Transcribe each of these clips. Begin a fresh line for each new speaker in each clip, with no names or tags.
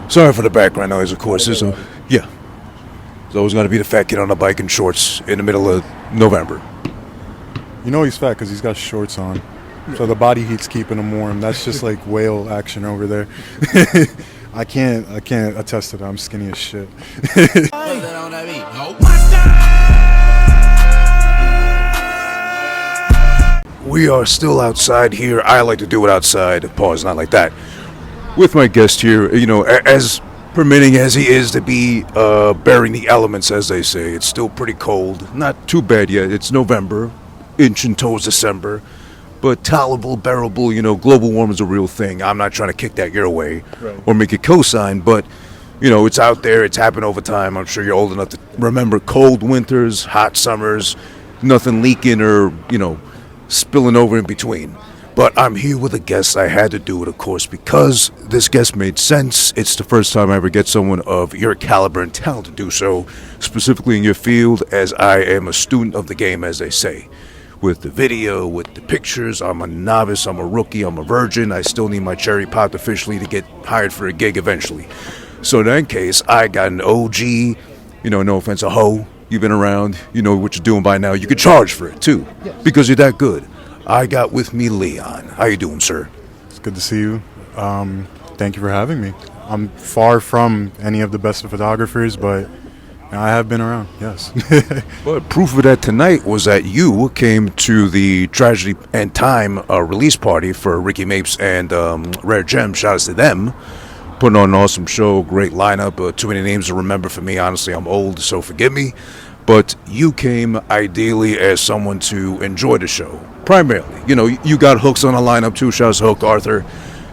Sorry for the background noise, of course. Yeah. There's always going to be the fat kid on a bike in shorts in the middle of November.
You know he's fat because he's got shorts on. So the body heat's keeping him warm. That's just like whale action over there. I can't attest to that. I'm skinny as shit.
We are still outside here. I like to do it outside. Pause, not like that. With my guest here, as permitting as he is to be bearing the elements, as they say. It's still pretty cold. Not too bad yet. It's November, inching towards December. But tolerable, bearable, global warming is a real thing. I'm not trying to kick that your way or make it co-sign, but, it's out there. It's happened over time. I'm sure you're old enough to remember cold winters, hot summers, nothing leaking or, spilling over in between. But I'm here with a guest. I had to do it, of course, because this guest made sense. It's the first time I ever get someone of your caliber and talent to do so, specifically in your field, as I am a student of the game, as they say. With the video, with the pictures, I'm a novice, I'm a rookie, I'm a virgin. I still need my cherry popped officially to get hired for a gig eventually. So in that case, I got an OG, no offense, a hoe. You've been around, you know what you're doing by now. You could charge for it, too, because you're that good. I got with me Leon. How you doing, sir?
It's good to see you. Thank you for having me. I'm far from any of the best photographers, but I have been around, yes.
But proof of that tonight was that you came to the Tragedy and Time release party for Ricky Mapes and Rare Gems. Shout outs to them. Putting on an awesome show, great lineup. Too many names to remember for me. Honestly, I'm old, so forgive me. But you came ideally as someone to enjoy the show, primarily. You got Hooks on the lineup too. Shout out to Hook Arthur.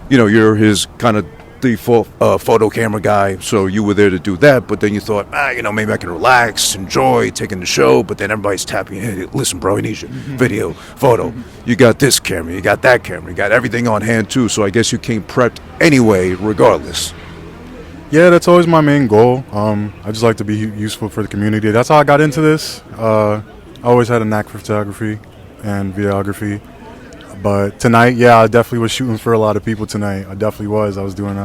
You're his kind of default photo camera guy, so you were there to do that. But then you thought, maybe I can relax, enjoy taking the show. But then everybody's tapping, hey, listen, bro, we need you. Video, photo. You got this camera, you got that camera, you got everything on hand too. So I guess you came prepped anyway, regardless.
Yeah, that's always my main goal. I just like to be useful for the community. That's how I got into this. I always had a knack for photography and videography. But tonight, I definitely was shooting for a lot of people tonight. I definitely was. I was doing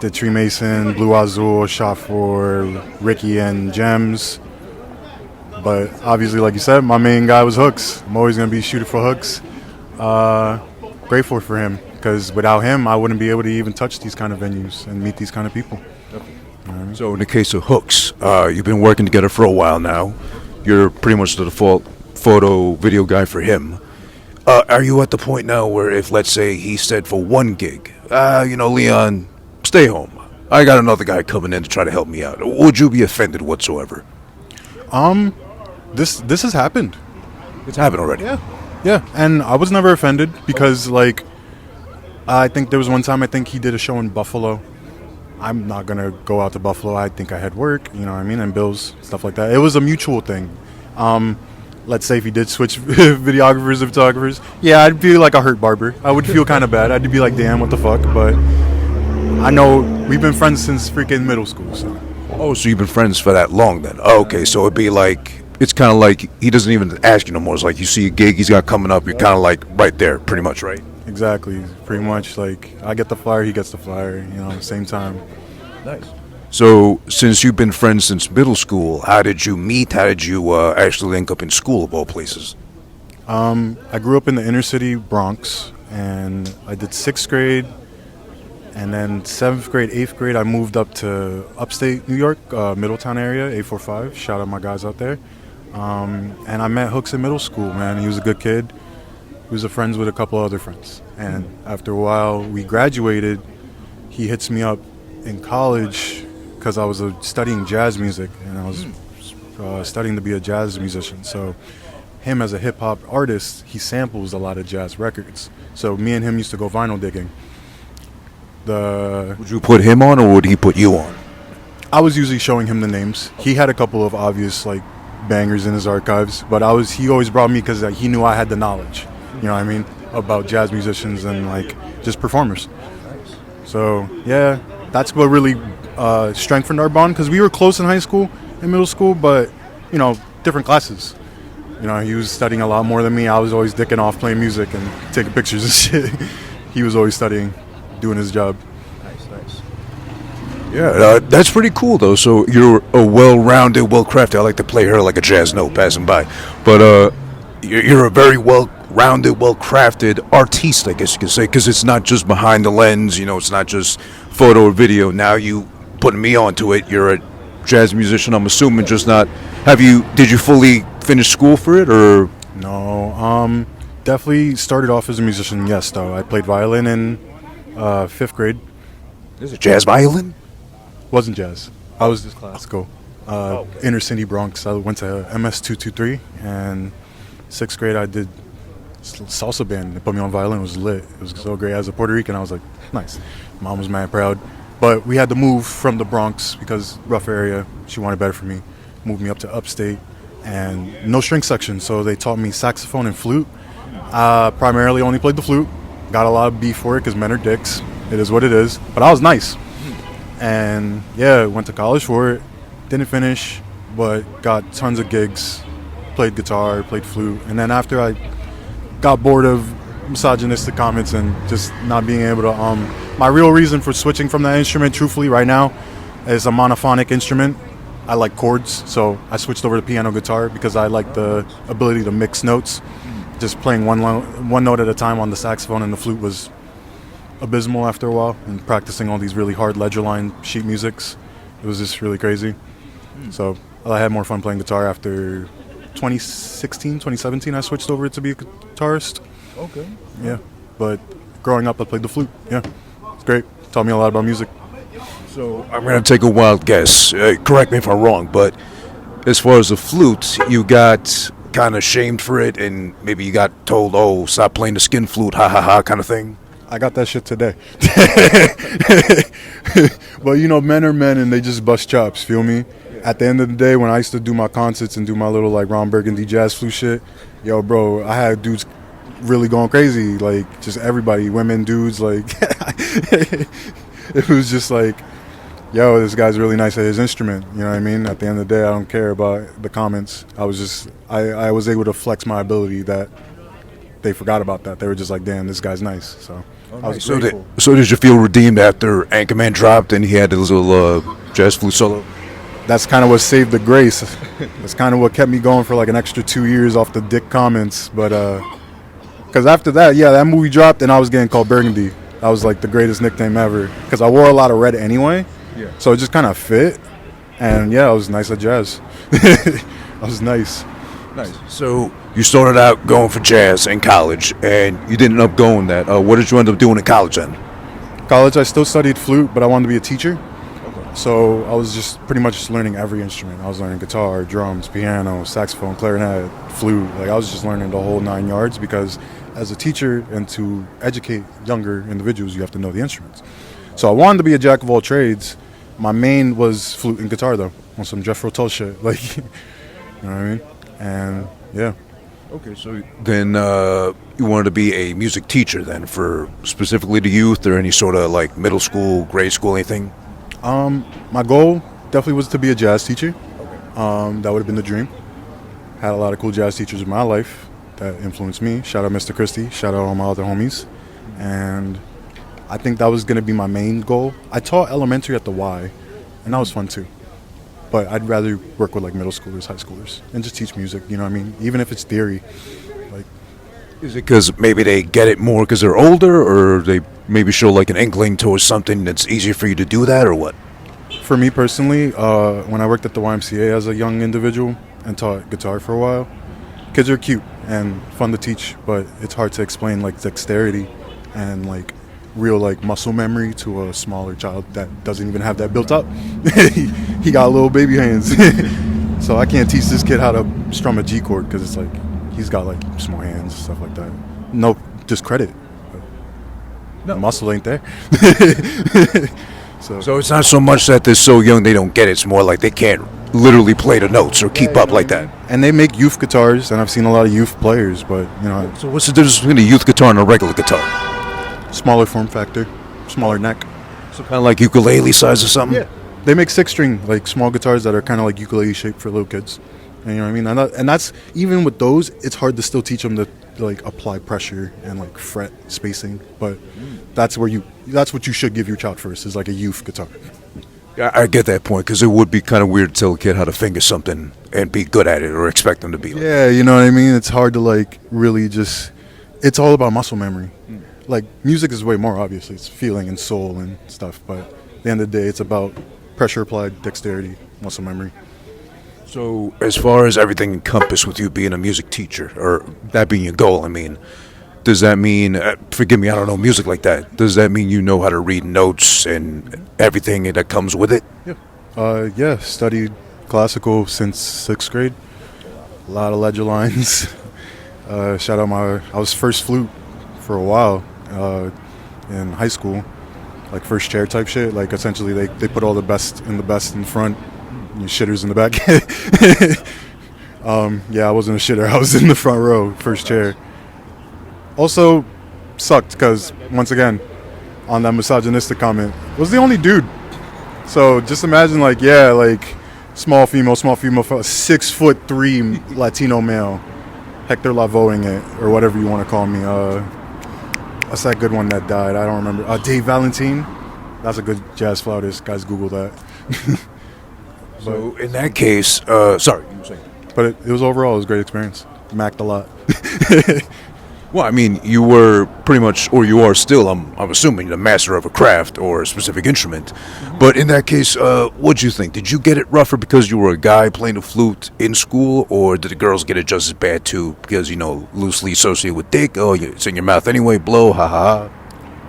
the Tree Mason, Blue Azul, shot for Ricky and Gems. But obviously, like you said, my main guy was Hooks. I'm always going to be shooting for Hooks. Grateful for him, because without him, I wouldn't be able to even touch these kind of venues and meet these kind of people.
So in the case of Hooks, you've been working together for a while now. You're pretty much the default photo, video guy for him. Are you at the point now where if, let's say, he said for one gig, Leon, stay home. I got another guy coming in to try to help me out. Would you be offended whatsoever?
This has happened.
It's happened already.
Yeah, and I was never offended because, I think there was one time he did a show in Buffalo. I'm not going to go out to Buffalo. I think I had work, and bills, stuff like that. It was a mutual thing. Let's say if he did switch videographers and photographers, I'd be like a hurt barber. I would feel kind of bad. I'd be like, damn, what the fuck? But I know we've been friends since freaking middle school. So.
Oh, so you've been friends for that long then? Okay, so it'd be like, it's kind of like he doesn't even ask you no more. It's like you see a gig he's got coming up, you're kind of like right there, pretty much, right?
Exactly. Pretty much like I get the flyer, he gets the flyer, at the same time.
Nice. So, since you've been friends since middle school, how did you meet? How did you actually link up in school, of all places?
I grew up in the inner city Bronx, and I did 6th grade, and then 7th grade, 8th grade, I moved up to upstate New York, Middletown area, 845. Shout out my guys out there. And I met Hooks in middle school, man. He was a good kid. He was friends with a couple other friends. And after a while, we graduated. He hits me up in college because I was studying jazz music, and I was studying to be a jazz musician. So him as a hip-hop artist, he samples a lot of jazz records. So me and him used to go vinyl digging.
Would you put him on, or would he put you on?
I was usually showing him the names. He had a couple of obvious bangers in his archives, but he always brought me because he knew I had the knowledge, about jazz musicians and just performers. So that's what really strengthened our bond, because we were close in high school and middle school, but different classes. He was studying a lot more than me. I was always dicking off playing music and taking pictures and shit. he was always studying, doing his job.
Nice. Yeah, that's pretty cool though. So you're a well-rounded, well-crafted. I like to play her like a jazz note passing by, but you're a very well-rounded, well-crafted artiste, I guess you could say, because it's not just behind the lens. It's not just photo or video. Now you putting me onto it. You're a jazz musician. I'm assuming just not. Did you fully finish school for it, or?
No, definitely started off as a musician. Yes, though I played violin in 5th grade.
Is it jazz violin?
Wasn't jazz. I was just classical. Inner city Bronx. I went to MS 223, and 6th grade I did salsa band. They put me on violin. It was lit. It was so great. As a Puerto Rican, I was like, nice. Mom was mad proud. But we had to move from the Bronx because rough area. She wanted better for me. Moved me up to upstate, and no string section. So they taught me saxophone and flute. Primarily only played the flute. Got a lot of beef for it because men are dicks. It is what it is. But I was nice. And yeah, went to college for it. Didn't finish, but got tons of gigs. Played guitar, played flute. And then after I got bored of misogynistic comments and just not being able to, my real reason for switching from that instrument, truthfully, right now, is a monophonic instrument. I like chords, so I switched over to piano guitar because I like the ability to mix notes. Just playing one note at a time on the saxophone and the flute was abysmal after a while, and practicing all these really hard ledger line sheet musics, it was just really crazy. So I had more fun playing guitar after 2016, 2017. I switched over to be a guitarist.
Okay.
Yeah, but growing up I played the flute. Yeah, it's great. Taught me a lot about music.
So I'm going to take a wild guess. Correct me if I'm wrong, but as far as the flute, you got kind of shamed for it, and maybe you got told, "Oh, stop playing the skin flute, ha ha ha," kind of thing.
I got that shit today. But men are men and they just bust chops, feel me? At the end of the day, when I used to do my concerts and do my little like Ron Burgundy jazz flute shit, yo bro, I had dudes really going crazy, like just everybody, women, dudes, like it was just like, yo, this guy's really nice at his instrument, you know what I mean? At the end of the day, I don't care about the comments. I was able to flex my ability that they forgot about that. They were just like, damn, this guy's nice. So I was grateful.
So did you feel redeemed after Anchorman dropped and he had his little jazz flute solo?
That's kind of what saved the grace. That's kind of what kept me going for like an extra 2 years off the dick comments. But because after that, yeah, that movie dropped and I was getting called Burgundy. That was like the greatest nickname ever because I wore a lot of red anyway. Yeah. So it just kind of fit. And yeah, I was nice at jazz. I was nice.
Nice. So you started out going for jazz in college, and you didn't end up going that. What did you end up doing in college then?
College, I still studied flute, but I wanted to be a teacher. Okay. So I was just pretty much just learning every instrument. I was learning guitar, drums, piano, saxophone, clarinet, flute. Like I was just learning the whole 9 yards because as a teacher and to educate younger individuals, you have to know the instruments. So I wanted to be a jack of all trades. My main was flute and guitar though, on some Jeff Rotel shit. Like, you know what I mean? And yeah.
Okay, so then you wanted to be a music teacher then, for specifically the youth or any sort of like middle school, grade school, anything?
My goal definitely was to be a jazz teacher. Okay. That would have been the dream. Had a lot of cool jazz teachers in my life that influenced me. Shout out Mr. Christie. Shout out all my other homies. And I think that was going to be my main goal. I taught elementary at the Y, and that was fun too. But I'd rather work with like middle schoolers, high schoolers, and just teach music, you know what I mean? Even if it's theory. Like,
is it because maybe they get it more because they're older, or they maybe show like an inkling towards something that's easier for you to do that, or what?
For me personally, when I worked at the YMCA as a young individual and taught guitar for a while, kids are cute and fun to teach, but it's hard to explain like dexterity and like real like muscle memory to a smaller child that doesn't even have that built up. He got little baby hands. So I can't teach this kid how to strum a G chord because it's like he's got like small hands, stuff like that. No discredit. The muscle ain't there.
So it's not so much that they're so young they don't get it. It's more like they can't literally play the notes or keep up like that.
And they make youth guitars, and I've seen a lot of youth players, but you know.
So what's the difference between a youth guitar and a regular guitar?
Smaller form factor, smaller neck.
So kind of like ukulele size or something?
Yeah. They make 6-string, like small guitars that are kind of like ukulele shaped for little kids. And, you know what I mean? And that's even with those, it's hard to still teach them to like apply pressure and like fret spacing. But that's what you should give your child first, is like a youth guitar.
I get that point, because it would be kind of weird to tell a kid how to finger something and be good at it, or expect them to be.
Yeah, you know what I mean? It's hard to like really just, it's all about muscle memory. Like music is way more, obviously. It's feeling and soul and stuff. But at the end of the day, it's about pressure applied, dexterity, muscle memory.
So, as far as everything encompassed with you being a music teacher, or that being your goal, I mean, does that mean, forgive me, I don't know music like that, does that mean you know how to read notes and everything that comes with it?
Yeah, studied classical since 6th grade. A lot of ledger lines. Shout out I was first flute for a while in high school, like first chair type shit. Like essentially they put all the best in front, you shitters in the back. Yeah, I wasn't a shitter. I was in the front row, first chair. Also sucked because, once again, on that misogynistic comment, was the only dude. So just imagine, like, yeah, like small female, 6'3" Latino male, Hector Lavoeing it, or whatever you want to call me. What's that good one that died? I don't remember. Dave Valentine. That's a good jazz flautist. Guys, Google that.
So in that case, sorry, you were saying.
But it was overall, it was a great experience. Macked a lot.
Well, I mean, you were pretty much, or you are still, I'm assuming, the master of a craft or a specific instrument. But in that case, what'd you think? Did you get it rougher because you were a guy playing the flute in school, or did the girls get it just as bad too because, you know, loosely associated with dick? Oh, it's in your mouth anyway, blow, ha ha.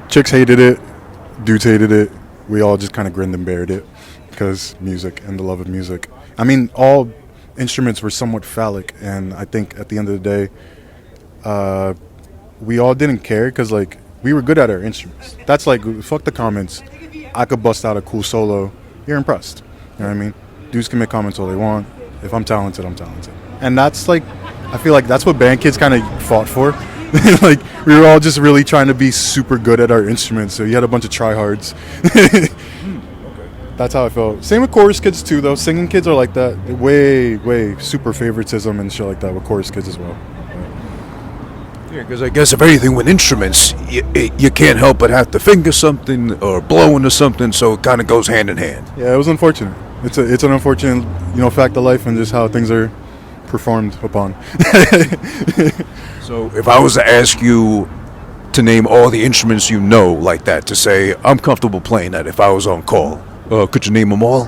Chicks hated it, dudes hated it. We all just kind of grinned and bared it because music and the love of music. I mean, all instruments were somewhat phallic, and I think at the end of the day, we all didn't care because, like, we were good at our instruments. That's like, fuck the comments. I could bust out a cool solo. You're impressed. You know what I mean? Dudes can make comments all they want. If I'm talented, I'm talented. And that's like, I feel like that's what band kids kind of fought for. Like, we were all just really trying to be super good at our instruments. So you had a bunch of tryhards. That's how I felt. Same with chorus kids too, though. Singing kids are like that. Way super favoritism and shit like that with chorus kids as well.
Yeah, because I guess if anything with instruments, you can't help but have to finger something or blow into something, so it kind of goes hand in hand.
Yeah, it was unfortunate. It's an unfortunate, fact of life and just how things are performed upon.
So if I was to ask you to name all the instruments you know like that, to say, I'm comfortable playing that if I was on call, could you name them all?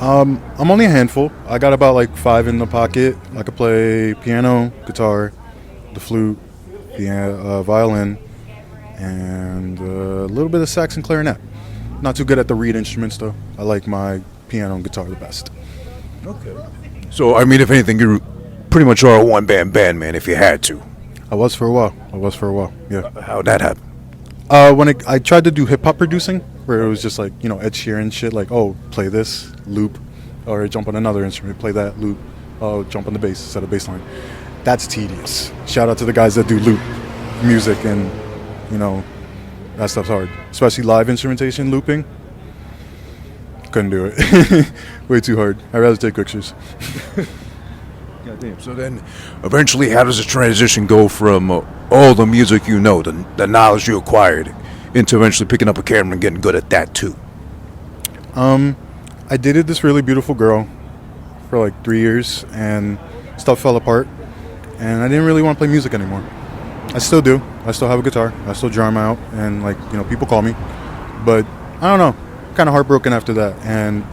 I'm only a handful. I got about like 5 in the pocket. I could play piano, guitar, the flute, the violin, and a little bit of sax and clarinet. Not too good at the reed instruments, though. I like my piano and guitar the best.
Okay. So, I mean, if anything, you pretty much are a one-band band, man, if you had to.
I was for a while, yeah.
How'd that happen?
When I tried to do hip-hop producing, where it was just like, Ed Sheeran shit, like, oh, play this, loop, or jump on another instrument, play that, loop, oh, jump on the bass, set a bass line. That's tedious. Shout out to the guys that do loop music, and that stuff's hard, especially live instrumentation looping. Couldn't do it. Way too hard. I'd rather take pictures.
Goddamn. So then eventually, how does the transition go from all the music the knowledge you acquired, into eventually picking up a camera and getting good at that too?
I dated this really beautiful girl for like 3 years, and stuff fell apart. And I didn't really want to play music anymore. I still do. I still have a guitar. I still drum out, and people call me. But I don't know. Kind of heartbroken after that. And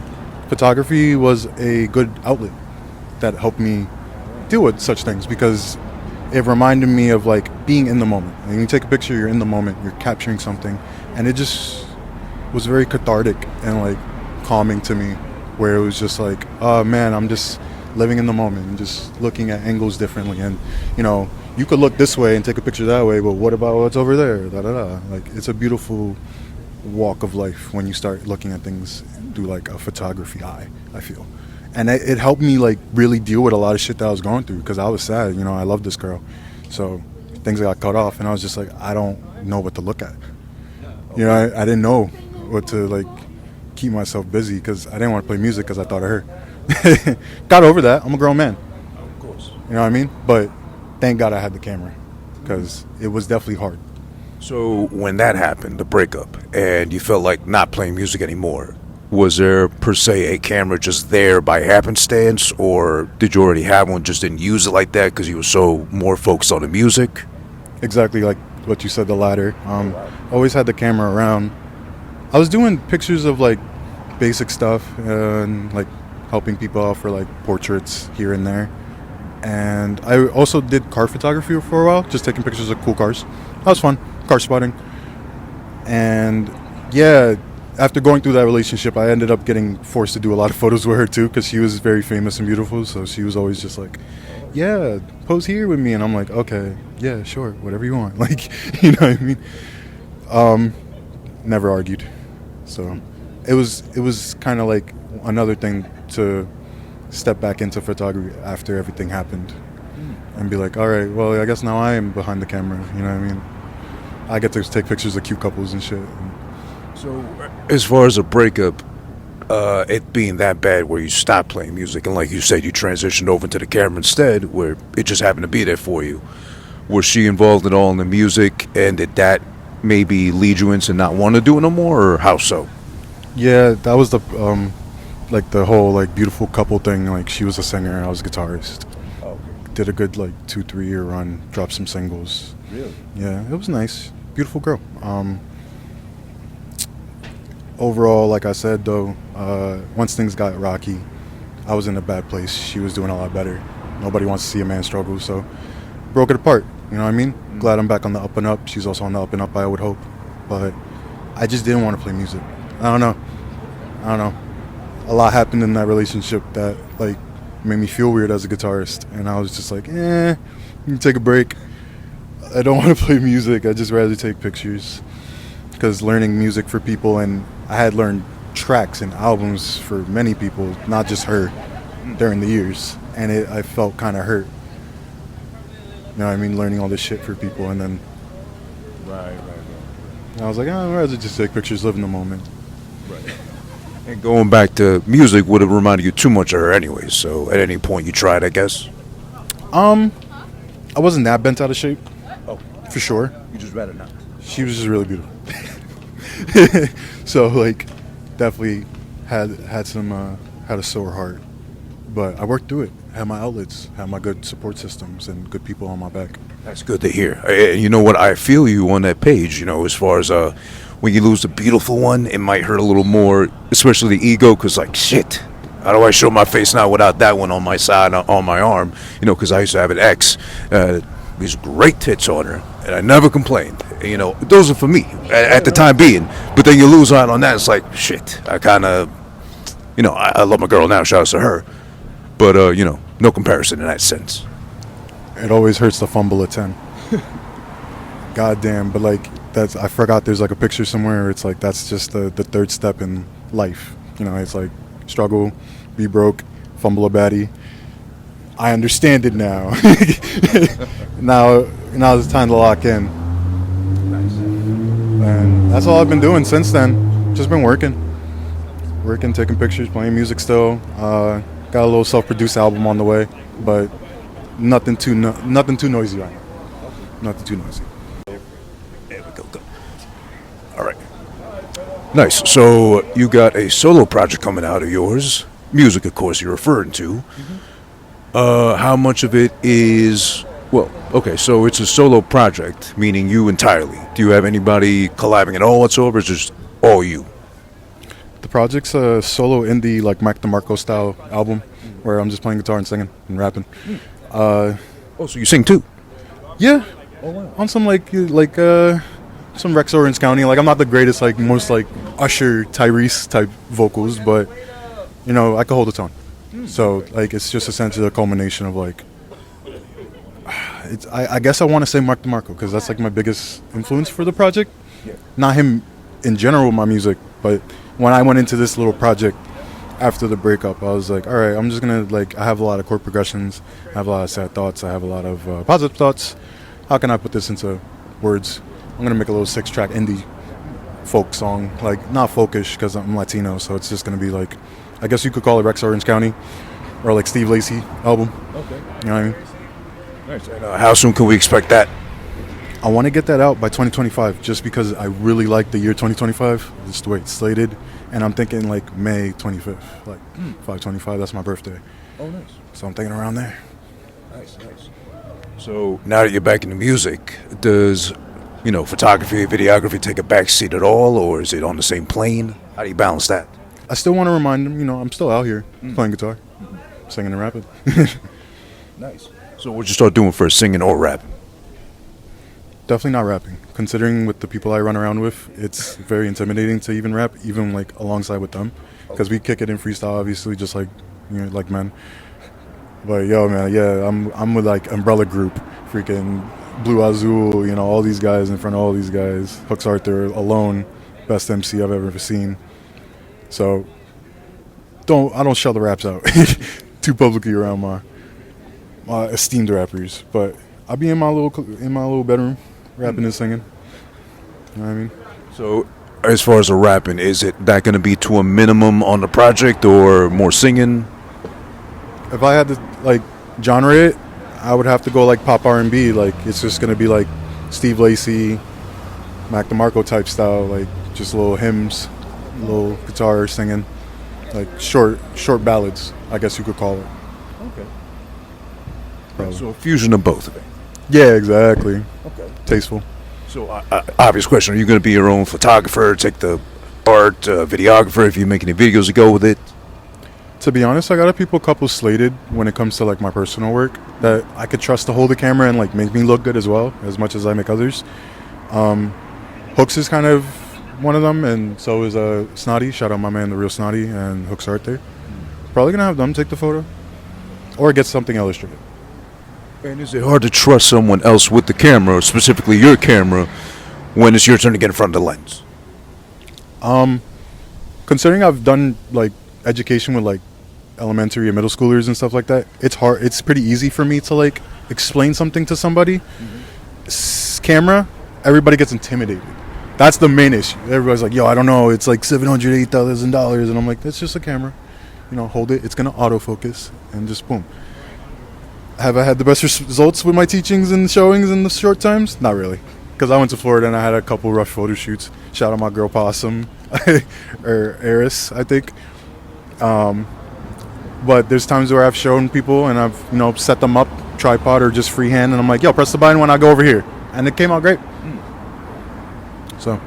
photography was a good outlet that helped me deal with such things, because it reminded me of like being in the moment. When you take a picture, you're in the moment. You're capturing something, and it just was very cathartic and like calming to me. Where it was just like, oh man, I'm just living in the moment and just looking at angles differently, and you could look this way and take a picture that way, but what about what's over there? Like, it's a beautiful walk of life when you start looking at things through like a photography eye, I feel. And it helped me like really deal with a lot of shit that I was going through, because I was sad. I loved this girl, so things got cut off, and I was just like, I don't know what to look at. I didn't know what to like keep myself busy, because I didn't want to play music because I thought of her. Got over that. I'm a grown man.
Of course.
You know what I mean? But thank God I had the camera, because it was definitely hard.
So when that happened, the breakup, and you felt like not playing music anymore, was there per se a camera just there by happenstance, or did you already have one, just didn't use it like that because you were so more focused on the music?
Exactly like what you said, the latter. Always had the camera around. I was doing pictures of like basic stuff and like helping people out for like portraits here and there. And I also did car photography for a while, just taking pictures of cool cars. That was fun, car spotting. And yeah, after going through that relationship, I ended up getting forced to do a lot of photos with her too, because she was very famous and beautiful. So she was always just like, yeah, pose here with me. And I'm like, okay, yeah, sure, whatever you want. Like, you know what I mean? Never argued. So it was kind of like another thing to step back into photography after everything happened and be like, all right, well, I guess now I am behind the camera. You know what I mean? I get to take pictures of cute couples and shit.
So as far as a breakup, it being that bad where you stopped playing music, and like you said, you transitioned over to the camera instead, where it just happened to be there for you. Was she involved at all in the music, and did that maybe lead you into not want to do it no more, or how so?
Yeah, that was the like the whole like beautiful couple thing. Like she was a singer, I was a guitarist.
Oh.
Did a good like 2-3 year run, dropped some singles.
Really?
Yeah, it was nice. Beautiful girl. Overall, like I said though, once things got rocky, I was in a bad place. She was doing a lot better. Nobody wants to see a man struggle, so broke it apart. You know what I mean? Glad I'm back on the up and up. She's also on the up and up, I would hope. But I just didn't want to play music. I don't know. A lot happened in that relationship that like made me feel weird as a guitarist, and I was just like, you can take a break. I don't want to play music. I just rather take pictures, because learning music for people, and I had learned tracks and albums for many people, not just her, during the years, and I felt kind of hurt. You know what I mean? Learning all this shit for people, and then
Right.
I was like, I'd rather just take pictures, live in the moment.
Right. And going back to music would have reminded you too much of her anyway, so at any point you tried, I guess?
I wasn't that bent out of shape,
Oh,
for sure.
you just rather not.
She was just really beautiful. So like, definitely had a sore heart, but I worked through it. Had my outlets, had my good support systems, and good people on my back.
That's good to hear. And you know what? I feel you on that page, you know, as far as when you lose the beautiful one, it might hurt a little more, especially the ego, because like, shit, how do I show my face now without that one on my side, on my arm? You know, because I used to have an ex, these great tits on her, and I never complained. You know, those are for me at the time being. But then you lose out on that, it's like, shit, I kind of, you know, I love my girl now, shout out to her. But, you know, no comparison in that sense.
It always hurts to fumble a 10. Goddamn, but like, I forgot there's like a picture somewhere where it's like, that's just the third step in life. You know, it's like struggle, be broke, fumble a baddie. I understand it now. Now it's time to lock in.
Nice.
And that's all I've been doing since then. Just been working, taking pictures, playing music still. Got a little self-produced album on the way, but nothing too noisy right now. Nothing too noisy.
There we go. All right. Nice. So you got a solo project coming out of yours. Music, of course, you're referring to. How much of it is... Well, okay, so it's a solo project, meaning you entirely. Do you have anybody collabing at all whatsoever, or is it just all you?
The project's a solo indie, like Mac DeMarco style album, where I'm just playing guitar and singing and rapping.
Oh, so you sing too?
Yeah. Oh, wow. On some some Rex Orange County. Like, I'm not the greatest, like most like Usher, Tyrese type vocals, but you know, I can hold a tone. So like, it's just essentially a culmination of like, I guess I want to say Mark DeMarco, because that's like my biggest influence for the project.
Yeah.
Not him in general, my music, but when I went into this little project after the breakup, I was like, all right, I'm just gonna like, I have a lot of chord progressions, I have a lot of sad thoughts, I have a lot of positive thoughts. How can I put this into words? I'm gonna make a little 6-track indie folk song, like not folkish because I'm Latino, so it's just gonna be like, I guess you could call it Rex Orange County or like Steve Lacy album.
Okay.
You know what I mean?
Nice. And how soon can we expect that?
I want to get that out by 2025 just because I really like the year 2025. Just the way it's slated. And I'm thinking like May 25th, like 5/25, that's my birthday.
Oh, nice.
So I'm thinking around there.
Nice. So now that you're back into music, does, photography, videography take a backseat at all, or is it on the same plane? How do you balance that?
I still want to remind them, I'm still out here playing guitar, singing and rapping.
Nice. So what'd you start doing first, singing or rapping?
Definitely not rapping. Considering with the people I run around with, it's very intimidating to even rap, even like alongside with them, because we kick it in freestyle, obviously, just like like men. But yo, man, yeah, I'm with like Umbrella Group, freaking Blue Azul, all these guys in front of all these guys. Hooks Arthur alone, best MC I've ever seen. So I don't shell the raps out too publicly around my esteemed rappers, but I'll be in my little bedroom rapping and singing. You know what I mean?
So as far as the rapping, is it that going to be to a minimum on the project or more singing?
If I had to like genre it, I would have to go like pop R&B. Like it's just going to be like Steve Lacy, Mac DeMarco type style, like just little hymns, little guitar singing, like short ballads, I guess you could call it.
Okay.
Probably.
So a fusion of both of it.
Yeah, exactly.
Okay.
Tasteful.
So obvious question: are you going to be your own photographer, take the art, videographer if you make any videos to go with it?
To be honest, I got a couple slated when it comes to like my personal work that I could trust to hold the camera and like make me look good as well, as much as I make others. Hooks is kind of one of them, and so is Snotty. Shout out my man, the real Snotty, and Hooks Art there. Probably gonna have them take the photo, or get something illustrated.
And is it hard to trust someone else with the camera, or specifically your camera, when it's your turn to get in front of the lens?
Considering I've done like education with like elementary and middle schoolers and stuff like that, it's hard. It's pretty easy for me to like explain something to somebody. Camera, everybody gets intimidated. That's the main issue. Everybody's like, yo, I don't know, it's like $780,000, and I'm like, it's just a camera. Hold it. It's gonna autofocus, and just boom. Have I had the best results with my teachings and showings in the short times? Not really, because I went to Florida and I had a couple rough photo shoots. Shout out my girl Possum, or Eris, I think. But there's times where I've shown people and I've set them up, tripod or just freehand, and I'm like, yo, press the button when I go over here, and it came out great. So,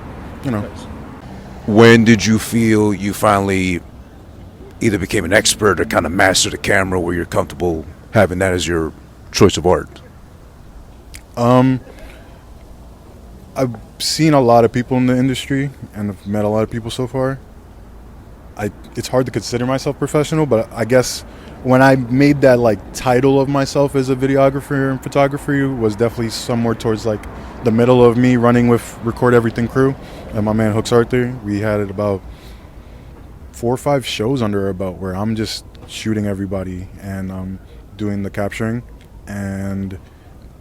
When did you feel you finally either became an expert or kind of mastered the camera where you're comfortable having that as your choice of art?
I've seen a lot of people in the industry and I've met a lot of people so far. It's hard to consider myself professional, but I guess when I made that like title of myself as a videographer and photographer was definitely somewhere towards like the middle of me running with Record Everything crew and my man Hooks Arthur. We had it about 4 or 5 shows under our belt where I'm just shooting everybody and doing the capturing, and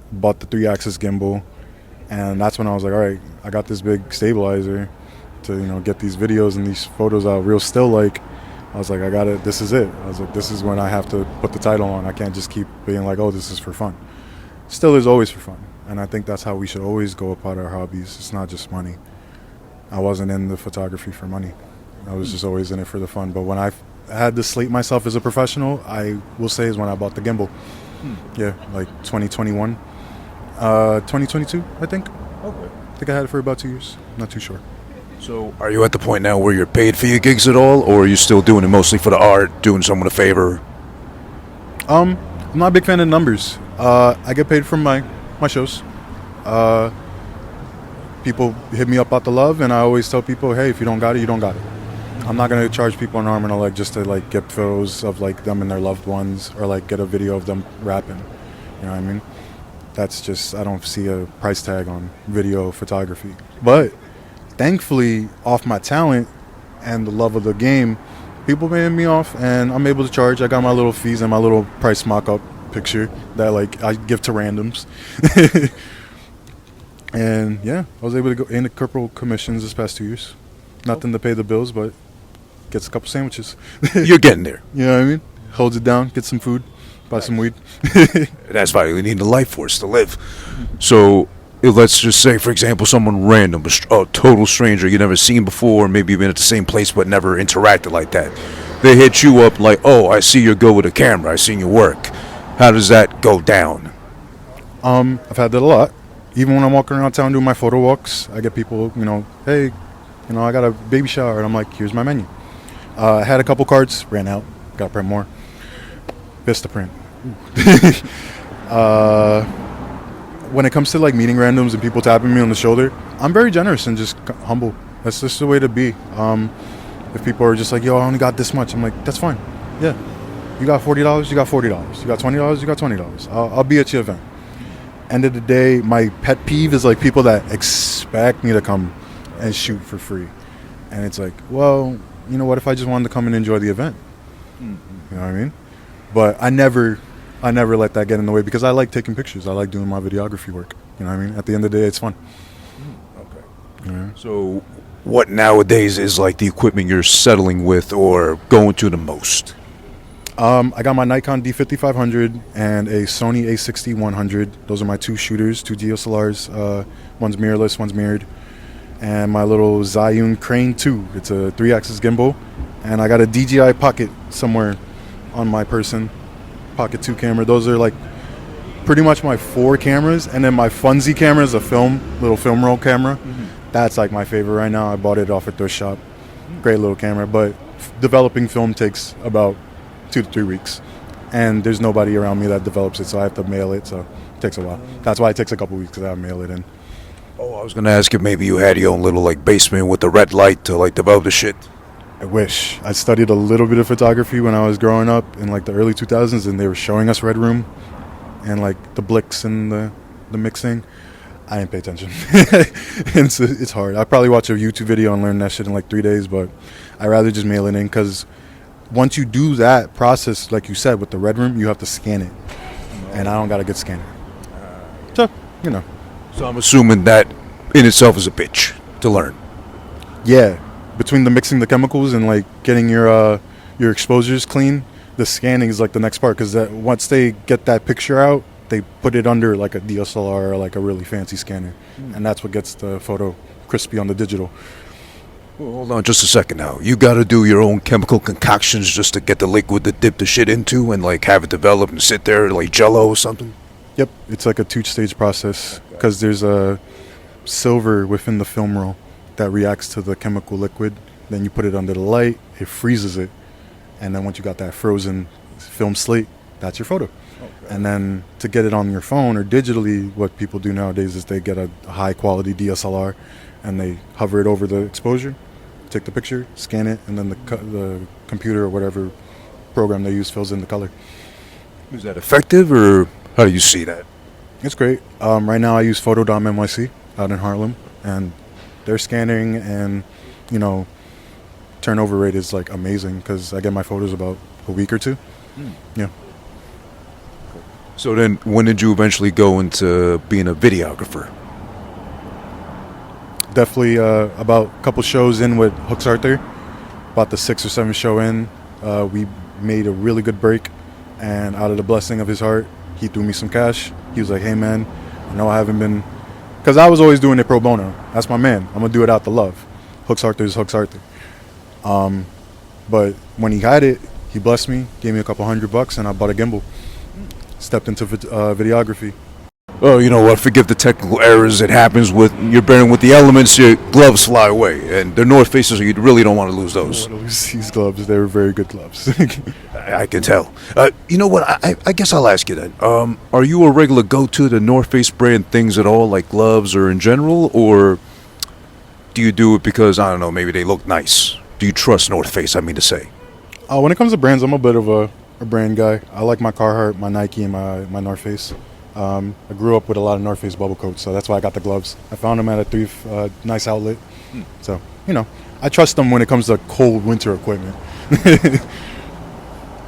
bought the 3-axis gimbal, and that's when I was like, all right, I got this big stabilizer to get these videos and these photos out real still. Like I was like, I got it. This is it. I was like, this is when I have to put the title on. I can't just keep being like, oh, this is for fun. Still is always for fun, and I think that's how we should always go about our hobbies. It's not just money. I wasn't in the photography for money. I was just always in it for the fun. But when I had to slate myself as a professional, I will say is when I bought the gimbal. Yeah, like 2021, 2022, I think.
Okay.
I think I had it for about 2 years. Not too sure.
So are you at the point now where you're paid for your gigs at all, or are you still doing it mostly for the art, doing someone a favor?
I'm not a big fan of numbers. I get paid from my shows. People hit me up about the love, and I always tell people, hey, if you don't got it, you don't got it. I'm not going to charge people an arm and a leg just to like get photos of like them and their loved ones, or like get a video of them rapping. You know what I mean? That's just, I don't see a price tag on video photography. But thankfully, off my talent and the love of the game, people paying me off, and I'm able to charge. I got my little fees and my little price mock-up picture that like I give to randoms. And yeah, I was able to go in a couple commissions this past 2 years. Nothing to pay the bills, but gets a couple sandwiches.
You're getting there.
You know what I mean? Holds it down, get some food, buy some weed.
That's why you need the life force to live. So let's just say, for example, someone random, a total stranger you never seen before, maybe you've been at the same place but never interacted like that. They hit you up like, oh, I see you go with a camera. I seen your work. How does that go down?
I've had that a lot. Even when I'm walking around town doing my photo walks, I get people, hey, I got a baby shower, and I'm like, here's my menu. I had a couple cards, ran out, got to print more. Vistaprint. When it comes to like meeting randoms and people tapping me on the shoulder, I'm very generous and just humble. That's just the way to be. If people are just like, yo, I only got this much, I'm like, that's fine. Yeah. You got $40, you got $40. You got $20, you got $20. I'll be at your event. End of the day, my pet peeve is like people that expect me to come and shoot for free. And it's like, well, you know what, if I just wanted to come and enjoy the event? You know what I mean? But I never let that get in the way because I like taking pictures. I like doing my videography work. You know what I mean? At the end of the day, it's fun.
Okay. Yeah. So what nowadays is like the equipment you're settling with or going to the most?
I got my Nikon D5500 and a Sony A60-100. Those are my two shooters, two DSLRs. One's mirrorless, one's mirrored. And my little Zhiyun Crane 2. It's a 3-axis gimbal. And I got a DJI Pocket somewhere on my person. Pocket 2 camera. Those are like pretty much my 4 cameras. And then my Funzy camera is a little film roll camera. That's like my favorite right now. I bought it off a thrift shop. Great little camera. But developing film takes about 2 to 3 weeks, and there's nobody around me that develops it, so I have to mail it, so it takes a while. That's why it takes a couple weeks, because I have to mail it in.
Oh, I was gonna ask if maybe you had your own little like basement with the red light to like develop the shit.
I wish. I studied a little bit of photography when I was growing up in like the early 2000s, and they were showing us Red Room and like the Blix and the mixing. I didn't pay attention. It's hard. I probably watch a YouTube video and learn that shit in like 3 days, but I'd rather just mail it in, because once you do that process, like you said, with the Red Room, you have to scan it. And I don't got a good scanner. So,
So I'm assuming that in itself is a bitch to learn.
Yeah. Between the mixing the chemicals and like getting your exposures clean, the scanning is like the next part, because once they get that picture out, they put it under like a DSLR or like a really fancy scanner. And that's what gets the photo crispy on the digital.
Well, hold on just a second now. You gotta do your own chemical concoctions just to get the liquid to dip the shit into and like have it develop and sit there like Jello or something?
Yep, it's like a 2-stage process, because there's a silver within the film roll that reacts to the chemical liquid. Then you put it under the light, it freezes it, and then once you got that frozen film slate, that's your photo. And then to get it on your phone or digitally, what people do nowadays is they get a high quality DSLR and they hover it over the exposure, take the picture, scan it, and then the computer or whatever program they use fills in the color.
Is that effective, or how do you see that?
It's great. Right now I use Photodom NYC out in Harlem, and their scanning and turnover rate is like amazing, because I get my photos about a week or 2. Yeah.
So then when did you eventually go into being a videographer?
Definitely about a couple shows in with Hooks Arthur. About the 6th or 7th show in, we made a really good break, and out of the blessing of his heart, he threw me some cash. He was like, hey man, I know I haven't been, because I was always doing it pro bono. That's my man. I'm gonna do it out the love. Hooks Arthur is Hooks Arthur. But when he had it, he blessed me, gave me a couple $100, and I bought a gimbal. Stepped into videography.
Oh, you know what? Forgive the technical errors. It happens with you're burning with the elements. Your gloves fly away, and they're North Faces, so you really don't want to lose those.
I don't want to lose these gloves. They were very good gloves.
I can tell. You know what? I guess I'll ask you then. Are you a regular go-to the North Face brand things at all, like gloves or in general, or do you do it because I don't know, maybe they look nice? Do you trust North Face? I mean to say.
When it comes to brands, I'm a bit of a brand guy. I like my Carhartt, my Nike, and my North Face. I grew up with a lot of North Face bubble coats, so that's why I got the gloves. I found them at a nice outlet. So, I trust them when it comes to cold winter equipment.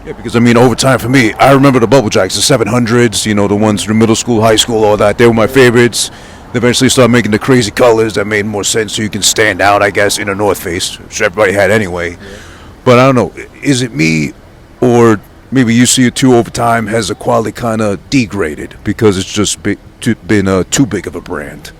Yeah, because I mean, over time for me, I remember the bubble jacks, the 700s, the ones from middle school, high school, all that. They were my favorites. They eventually started making the crazy colors that made more sense so you can stand out, I guess, in a North Face, which everybody had anyway. Yeah. But I don't know, is it me or maybe you see it too over time, has the quality kind of degraded because it's just been too big of a brand?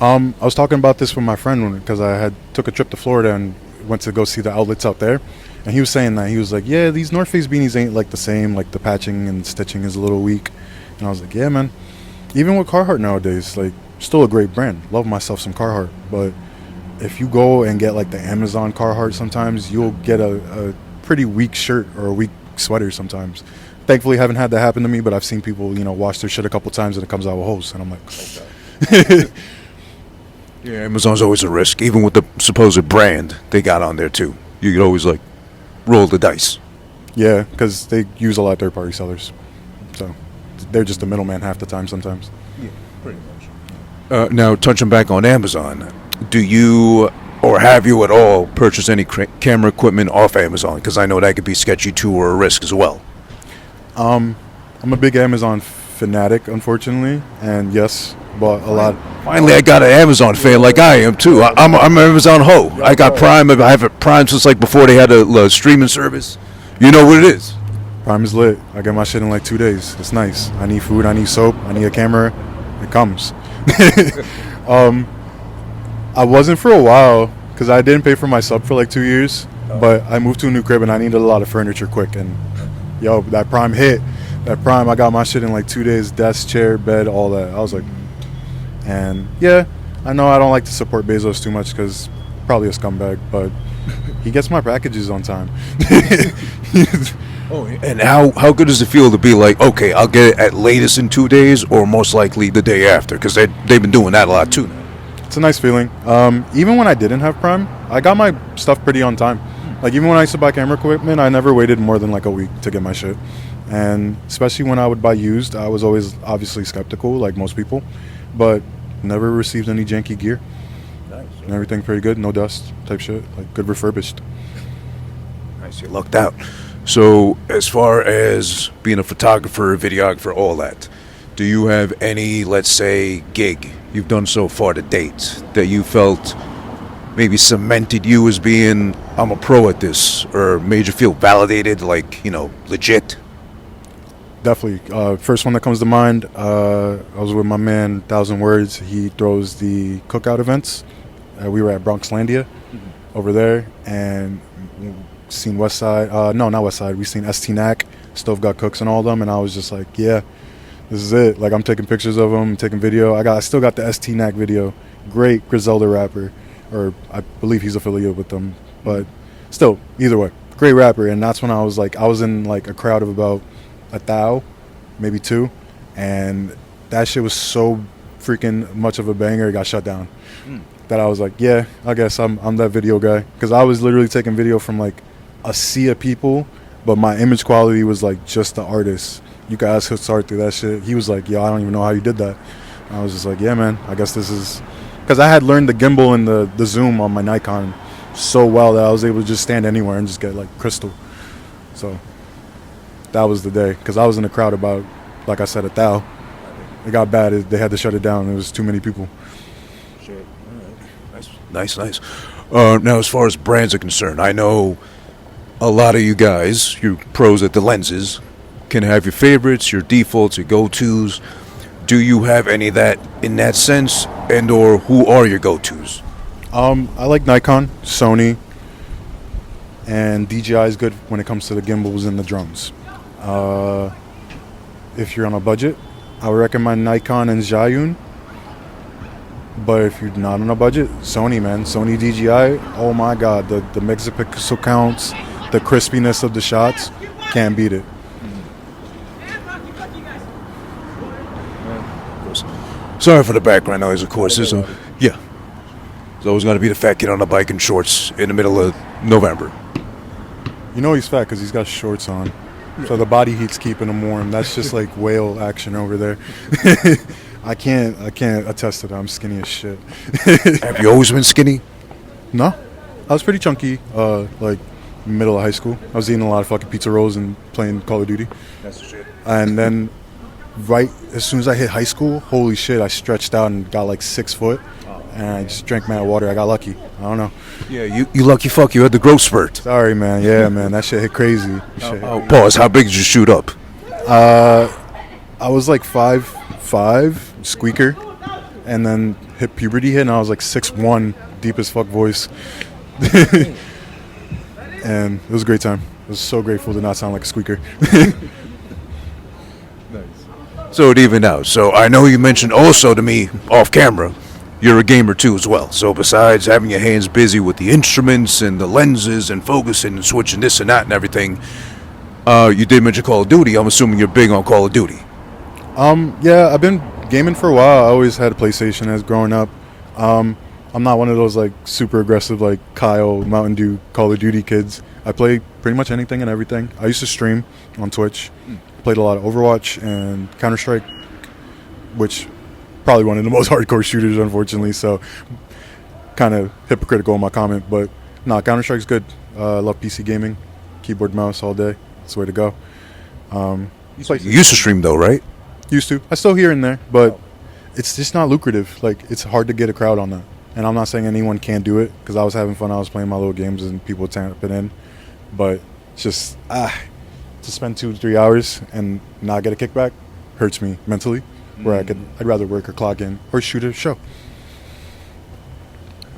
I was talking about this with my friend because I had took a trip to Florida and went to go see the outlets out there. And he was saying that. He was like, yeah, these North Face beanies ain't like the same, like the patching and stitching is a little weak. And I was like, yeah, man. Even with Carhartt nowadays, like, still a great brand. Love myself some Carhartt. But if you go and get like the Amazon Carhartt, sometimes you'll get a pretty weak shirt or a weak sweater sometimes. Thankfully, haven't had that happen to me, but I've seen people, wash their shit a couple times and it comes out with holes. And I'm like, okay.
Yeah, Amazon's always a risk, even with the supposed brand they got on there too. You could always like roll the dice.
Yeah, because they use a lot of third-party sellers, so they're just the middleman half the time sometimes.
Yeah, pretty much. Now, touching back on Amazon, do you or have you at all purchased any camera equipment off Amazon? Because I know that could be sketchy too, or a risk as well.
I'm a big Amazon fanatic, unfortunately, and yes, bought a lot.
Finally, I got an Amazon fan like I am too. I'm an Amazon hoe. I got Prime. I have it Prime since like before they had a streaming service. You know what it is.
Prime is lit. I get my shit in like 2 days. It's nice. I need food. I need soap. I need a camera. It comes. I wasn't for a while because I didn't pay for my sub for like 2 years. But I moved to a new crib and I needed a lot of furniture quick. And yo, that Prime hit. That Prime, I got my shit in like 2 days. Desk, chair, bed, all that. I was like, and yeah, I know I don't like to support Bezos too much because probably a scumbag, but he gets my packages on time.
Oh, and how good does it feel to be like, okay, I'll get it at latest in 2 days or most likely the day after? Because they've been doing that a lot too now.
It's a nice feeling. Even when I didn't have Prime, I got my stuff pretty on time. Like even when I used to buy camera equipment, I never waited more than like a week to get my shit. And especially when I would buy used, I was always obviously skeptical, like most people, but never received any janky gear.
Nice.
And everything pretty good, no dust type shit, like good refurbished.
Nice, you lucked out. So as far as being a photographer, videographer, all that, do you have any, let's say, gig you've done so far to date that you felt maybe cemented you as being, I'm a pro at this, or made you feel validated, like, legit?
Definitely. First one that comes to mind, I was with my man, 1,000 Words. He throws the cookout events. We were at Bronxlandia over there, and seen West Side. No, not West Side. We seen ST-NAC, Stove Got Cooks, and all of them. And I was just like, yeah, this is it. Like I'm taking pictures of them, taking video. I still got the ST-NAC video. Great Griselda rapper, or I believe he's affiliated with them. But still, either way, great rapper. And that's when I was like, I was in like a crowd of about 1,000, maybe 2, and that shit was so freaking much of a banger. It got shut down. That I was like, yeah, I guess I'm that video guy, because I was literally taking video from like a sea of people, but my image quality was like just the artist. You could ask Hussard through that shit. He was like, yo, I don't even know how you did that. And I was just like, yeah, man, I guess this is, because I had learned the gimbal and the zoom on my Nikon so well that I was able to just stand anywhere and just get like crystal. So that was the day, because I was in a crowd about, like I said, 1,000. It got bad. They had to shut it down. There was too many people.
Shit. Nice. Now, as far as brands are concerned, I know a lot of you guys, you pros at the lenses, can have your favorites, your defaults, your go-tos. Do you have any of that in that sense, and or who are your go-tos?
I like Nikon, Sony, and DJI is good when it comes to the gimbals and the drones. If you're on a budget, I would recommend Nikon and Zhiyun. But if you're not on a budget, Sony, man. Sony DJI, oh my God. The megapixel counts, the crispiness of the shots, can't beat it.
Sorry for the background noise, of course. There's always going to be the fat kid on a bike in shorts in the middle of November.
You know he's fat because he's got shorts on. So the body heat's keeping him warm. That's just like whale action over there. I can't attest to that. I'm skinny as shit.
Have you always been skinny?
No. I was pretty chunky, like middle of high school. I was eating a lot of fucking pizza rolls and playing Call of Duty.
That's the shit.
And then right as soon as I hit high school, holy shit, I stretched out and got like 6 foot. And I just drank mad water. I got lucky. I don't know.
Yeah, you lucky fuck. You had the growth spurt.
Sorry, man. Yeah, man. That shit hit crazy.
Pause. How big did you shoot up?
I was like 5'5", squeaker. And then hit puberty and I was like 6'1", deep as fuck voice. And it was a great time. I was so grateful to not sound like a squeaker.
So it evened out. So I know you mentioned also to me off camera, you're a gamer too as well. So besides having your hands busy with the instruments and the lenses and focusing and switching this and that and everything, you did mention Call of Duty. I'm assuming you're big on Call of Duty.
Yeah, I've been gaming for a while. I always had a PlayStation as growing up. I'm not one of those like super aggressive like Kyle, Mountain Dew, Call of Duty kids. I play pretty much anything and everything. I used to stream on Twitch. Played a lot of Overwatch and Counter-Strike, which probably one of the most hardcore shooters, unfortunately. So kind of hypocritical in my comment, but no, Counter-Strike's good. I love PC gaming, keyboard, mouse all day. That's the way to go.
You used to stream though, right?
Used to. I still here and there, but it's just not lucrative. Like, it's hard to get a crowd on that. And I'm not saying anyone can't do it, because I was having fun. I was playing my little games and people tapping in. But it's just, to spend 2-3 hours and not get a kickback hurts me mentally. Where I'd rather work or clock in or shoot a show.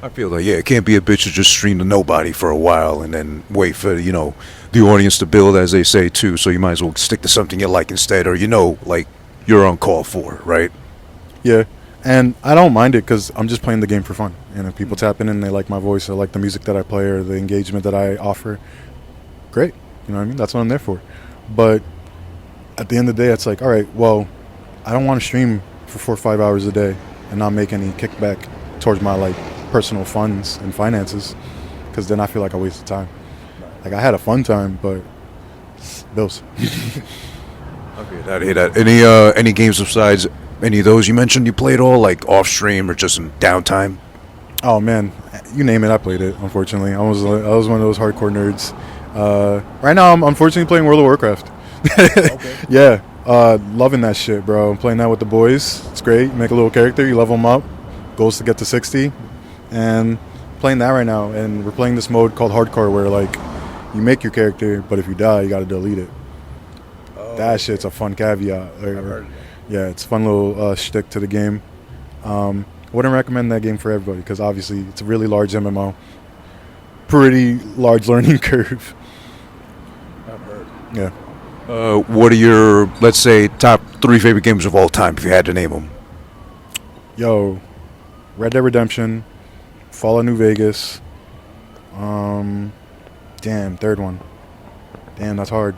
I feel like, yeah, it can't be a bitch to just stream to nobody for a while and then wait for, the audience to build, as they say, too. So you might as well stick to something you like instead, or, like, you're on call for, right?
Yeah, and I don't mind it because I'm just playing the game for fun. And if people tap in and they like my voice or like the music that I play or the engagement that I offer, great. You know what I mean? That's what I'm there for. But at the end of the day, it's like, all right, well, I don't want to stream for 4 or 5 hours a day and not make any kickback towards my like personal funds and finances, because then I feel like I wasted time. Like, I had a fun time, but bills.
Okay, I hear that. Any games besides any of those you mentioned you played all, like off stream or just in downtime?
Oh man, you name it, I played it. Unfortunately, I was one of those hardcore nerds. Right now, I'm unfortunately playing World of Warcraft. Okay. Yeah. Loving that shit, bro. I'm playing that with the boys. It's great. You make a little character, you level them up. Goals to get to 60. And playing that right now. And we're playing this mode called Hardcore where, like, you make your character, but if you die, you got to delete it. That shit's a fun caveat. Yeah, it's a fun little shtick to the game. Wouldn't recommend that game for everybody because obviously it's a really large MMO. Pretty large learning curve.
I've heard.
Yeah.
What are your, let's say, top 3 favorite games of all time, if you had to name them?
Yo, Red Dead Redemption, Fallout New Vegas. Damn, third one. Damn, that's hard.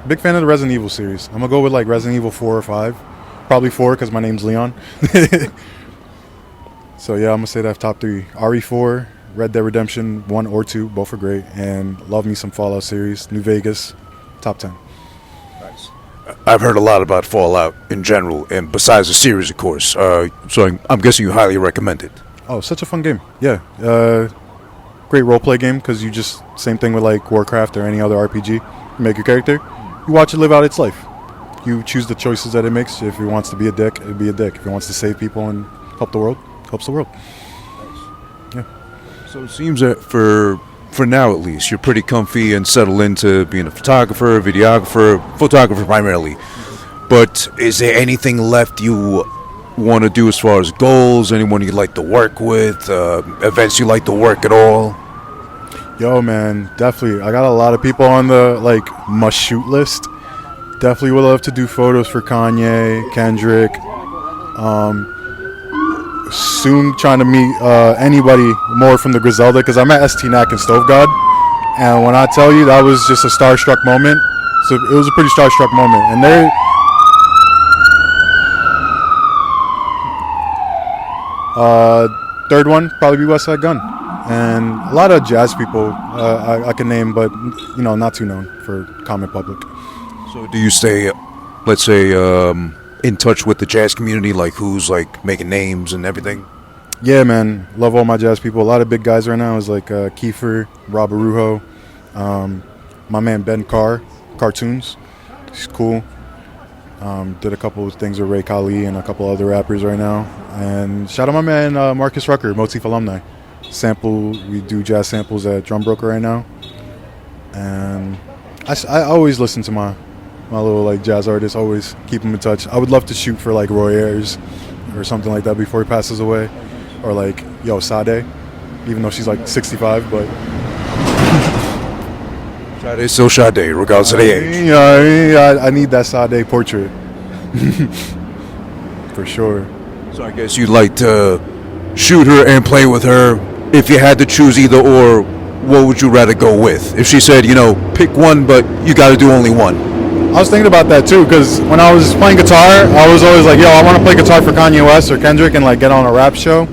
Big fan of the Resident Evil series. I'm gonna go with like Resident Evil 4 or 5. Probably 4 because my name's Leon. So yeah, I'm gonna say that top 3. RE4, Red Dead Redemption 1 or 2, both are great, and love me some Fallout series. New Vegas, top 10.
Nice. I've heard a lot about Fallout in general, and besides the series, of course. So I'm guessing you highly recommend it.
Oh, such a fun game. Yeah. Great roleplay game because you just, same thing with like Warcraft or any other RPG. You make your character, you watch it live out its life. You choose the choices that it makes. If it wants to be a dick, it'll be a dick. If it wants to save people and help the world, helps the world. Yeah.
So it seems that for now at least, you're pretty comfy and settled into being a photographer, photographer primarily. But is there anything left you want to do as far as goals? Anyone you'd like to work with? Events you like to work at all?
Yo, man, definitely. I got a lot of people on the like must shoot list. Definitely would love to do photos for Kanye, Kendrick. Soon trying to meet anybody more from the Griselda because I met ST-Nack and Stove God, and when I tell you that was just a starstruck moment, so it was a pretty starstruck moment, and they're third one probably be West Side Gun, and a lot of jazz people I can name, but not too known for common public.
So do you stay, let's say, in touch with the jazz community, like who's like making names and everything?
Yeah, man, love all my jazz people. A lot of big guys right now is like Kiefer, Rob Arujo, My man Ben Carr, cartoons. He's cool. Did a couple of things with Ray Kali and a couple other rappers right now. And shout out my man Marcus Rucker, Motif alumni. We do jazz samples at Drum Broker right now. And I always listen to my little like jazz artists, always keep them in touch. I would love to shoot for like Roy Ayers or something like that before he passes away. Or like, Sade, even though she's like 65, but...
Sade's still Sade, regardless of the age.
I need that Sade portrait. For sure.
So I guess you'd like to shoot her and play with her. If you had to choose either or, what would you rather go with? If she said, pick one, but you got to do only one.
I was thinking about that too, because when I was playing guitar, I was always like, I want to play guitar for Kanye West or Kendrick and like get on a rap show.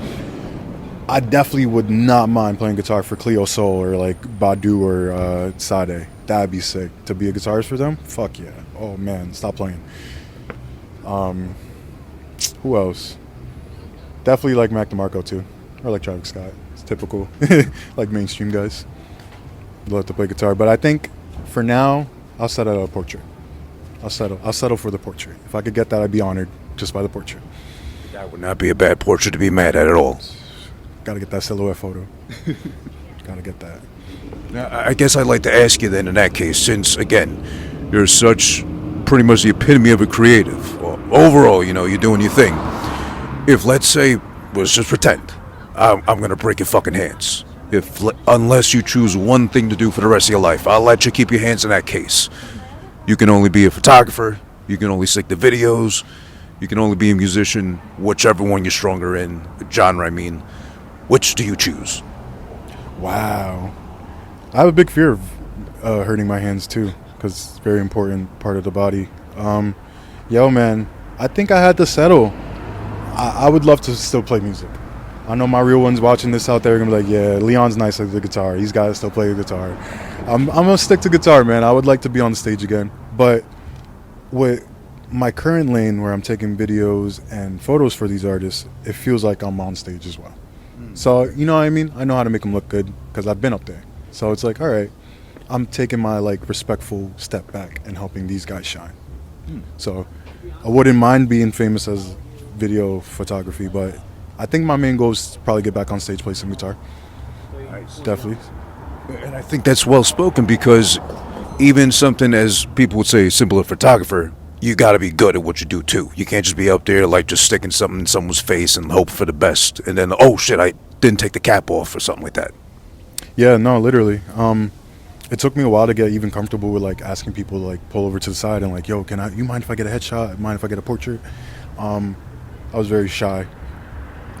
I definitely would not mind playing guitar for Cleo Soul or like Badu or Sade. That'd be sick. To be a guitarist for them? Fuck yeah. Oh man, stop playing. Who else? Definitely like Mac DeMarco too. Or like Travis Scott. It's typical. Like mainstream guys. Love to play guitar. But I think for now, I'll settle a portrait. I'll settle for the portrait. If I could get that, I'd be honored just by the portrait.
That would not be a bad portrait to be mad at all.
Gotta get that silhouette photo. Gotta get that.
Now, I guess I'd like to ask you then in that case, since, again, you're such pretty much the epitome of a creative. Well, overall, you're doing your thing. If, let's say, let's just pretend, I'm going to break your fucking hands. Unless you choose one thing to do for the rest of your life, I'll let you keep your hands in that case. You can only be a photographer. You can only stick to videos. You can only be a musician, whichever one you're stronger in, genre, I mean. Which do you choose?
Wow. I have a big fear of hurting my hands too, because it's a very important part of the body. Man, I think I had to settle. I would love to still play music. I know my real ones watching this out there are going to be like, yeah, Leon's nice at the guitar. He's got to still play the guitar. I'm going to stick to guitar, man. I would like to be on the stage again. But with my current lane where I'm taking videos and photos for these artists, it feels like I'm on stage as well. So, you know what I mean? I know how to make them look good because I've been up there. So it's like, all right, I'm taking my like respectful step back and helping these guys shine. So I wouldn't mind being famous as video photography, but I think my main goal is to probably get back on stage, play some guitar.
Nice.
Definitely.
And I think that's well spoken, because even something as people would say simple a photographer, you got to be good at what you do too. You can't just be up there like just sticking something in someone's face and hope for the best, and then, oh shit, I didn't take the cap off or something like that.
Yeah, no, literally. It took me a while to get even comfortable with like asking people to like pull over to the side and like, yo, you mind if I get a headshot? Mind if I get a portrait? I was very shy.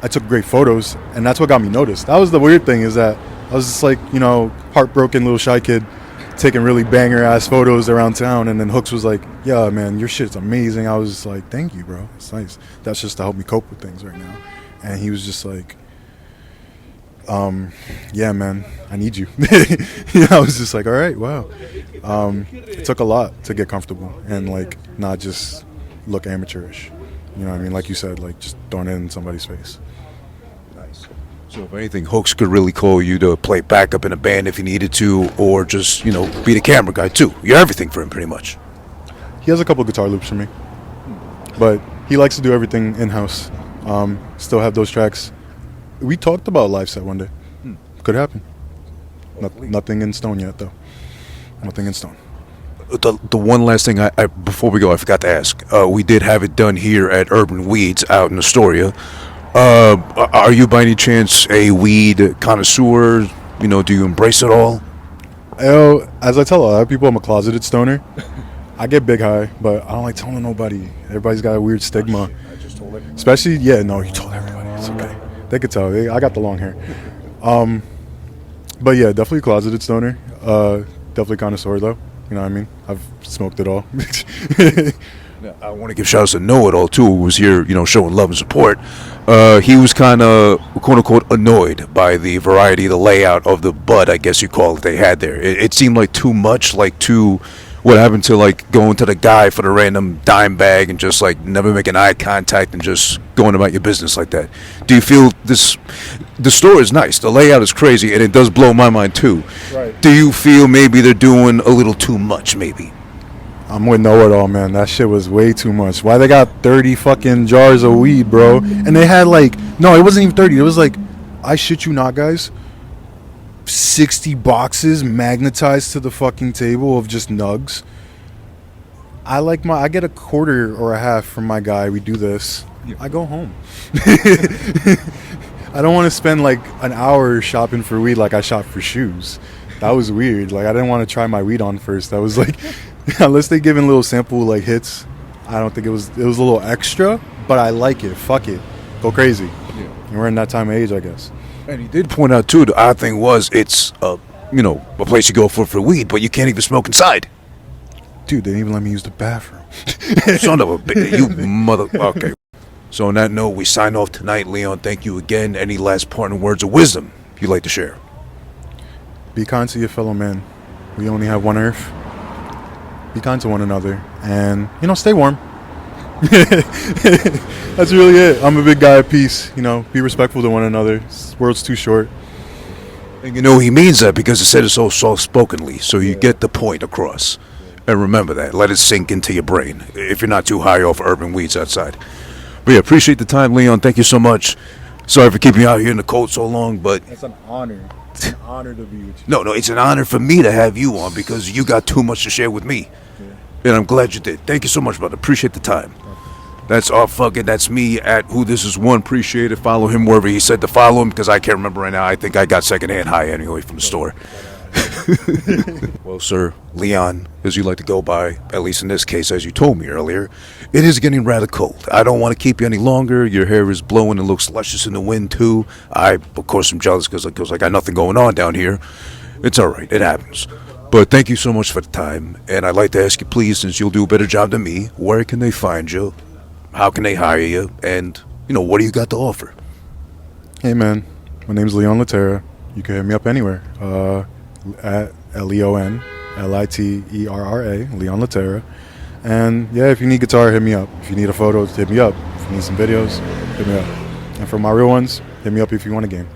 I took great photos, and that's what got me noticed. That was the weird thing, is that I was just like, heartbroken little shy kid taking really banger ass photos around town, and then Hooks was like, yeah, man, your shit's amazing. I was just like, thank you, bro. It's nice. That's just to help me cope with things right now. And he was just like, yeah, man, I need you. I was just like, all right, wow. It took a lot to get comfortable and like not just look amateurish. You know what I mean? Like you said, like just throwing it in somebody's face.
Nice. So if anything, Hooks could really call you to play backup in a band if you needed to, or just, be the camera guy too. You're everything for him pretty much.
He has a couple guitar loops for me, but he likes to do everything in-house. Still have those tracks. We talked about live set one day. Could happen. Nothing in stone yet, though. Nothing in stone.
The one last thing I before we go, I forgot to ask. We did have it done here at Urban Weeds out in Astoria. Are you by any chance a weed connoisseur? Do you embrace it all?
As I tell a lot of people, I'm a closeted stoner. I get big high, but I don't like telling nobody. Everybody's got a weird stigma.
I just told everybody.
Especially, no, you told everybody. It's okay. They could tell. I got the long hair. But yeah, definitely closeted stoner. Definitely connoisseur, though. You know what I mean? I've smoked it all.
I want to give shout outs to Know It All too, who was here, showing love and support. He was kind of, quote unquote, annoyed by the variety, the layout of the bud, I guess you call it, they had there. It seemed like too much, like too What happened to like going to the guy for the random dime bag and just like never making eye contact and just going about your business like that? Do you feel this? The store is nice, the layout is crazy, and it does blow my mind too.
Right.
Do you feel maybe they're doing a little too much? Maybe.
I'm with know-it-all, man. That shit was way too much. Why they got 30 fucking jars of weed, bro? And they had like, no, it wasn't even 30. It was like, I shit you not, guys, 60 boxes magnetized to the fucking table of just nugs. I get a quarter or a half from my guy. We do this. Yeah. I go home. I don't want to spend like an hour shopping for weed like I shop for shoes. That was weird. Like, I didn't want to try my weed on first. That was like, unless they giving little sample like hits, I don't think it was a little extra, but I like it. Fuck it. Go crazy. Yeah. And we're in that time of age, I guess.
And he did point out too, the odd thing was it's a place you go for weed, but you can't even smoke inside.
Dude, they didn't even let me use the bathroom.
Son of a bitch, you mother. Okay. So on that note, we sign off tonight. Leon, thank you again. Any last parting words of wisdom you'd like to share?
Be kind to your fellow man. We only have one earth. Be kind to one another. And, stay warm. That's really it. I'm a big guy of peace. Be respectful to one another. This world's too short.
And he means that because he said it so soft-spokenly. So you get the point across. And remember that. Let it sink into your brain if you're not too high off urban weeds outside. But yeah, appreciate the time, Leon. Thank you so much. Sorry for keeping you out here in the cold so long, but
it's an honor. It's an honor to be with you.
No, it's an honor for me to have you on because you got too much to share with me. Yeah. And I'm glad you did. Thank you so much, brother. Appreciate the time. That's AhhFuGGiT. That's me at whothisisone. Appreciate it. Follow him wherever he said to follow him because I can't remember right now. I think I got secondhand high anyway from the store. Well, sir, Leon, as you like to go by, at least in this case, as you told me earlier, it is getting rather cold. I don't want to keep you any longer. Your hair is blowing and looks luscious in the wind, too. I, of course, am jealous because I got nothing going on down here. It's all right. It happens. But thank you so much for the time. And I'd like to ask you, please, since you'll do a better job than me, where can they find you? How can they hire you? And, what do you got to offer?
Hey, man. My name's Leon Literra. You can hit me up anywhere. At LeonLitterra, Leon Literra. And yeah, if you need guitar, hit me up. If you need a photo, hit me up. If you need some videos, hit me up. And for my real ones, hit me up if you want a game.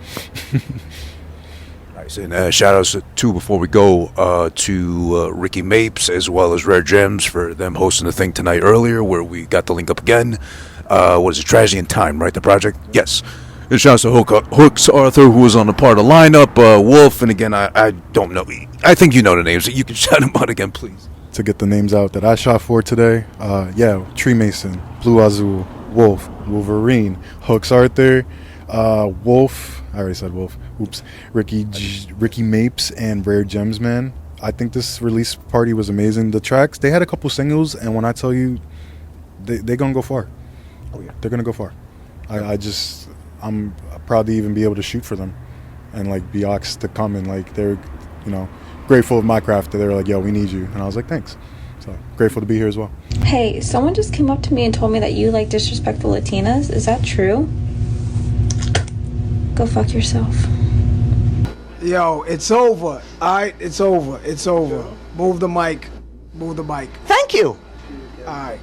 Nice. And shout outs too before we go to Ricky Mapes as well as Rare Gems for them hosting the thing tonight earlier where we got the link up again. What is it, Tragedy in Time, right? The project? Yes. And shouts to Hooks Arthur, who was on the part of the lineup, Wolf, and again, I don't know. I think you know the names. You can shout them out again, please.
To get the names out that I shot for today, Tree Mason, Blue Azul, Wolf, Wolverine, Hooks Arthur, Wolf, I already said Wolf, oops, Ricky Mapes, and Rare Gems, man. I think this release party was amazing. The tracks, they had a couple singles, and when I tell you, they're going to go far. Oh, yeah. They're going to go far. I'm proud to even be able to shoot for them and like be asked to come and like they're grateful of my craft that they were like, yo, we need you, and I was like, thanks. So grateful to be here as well.
Hey, someone just came up to me and told me that you like disrespectful Latinas. Is that true? Go fuck yourself.
Yo, it's over. Alright, it's over. Move the mic. Move the mic.
Thank you.
Alright.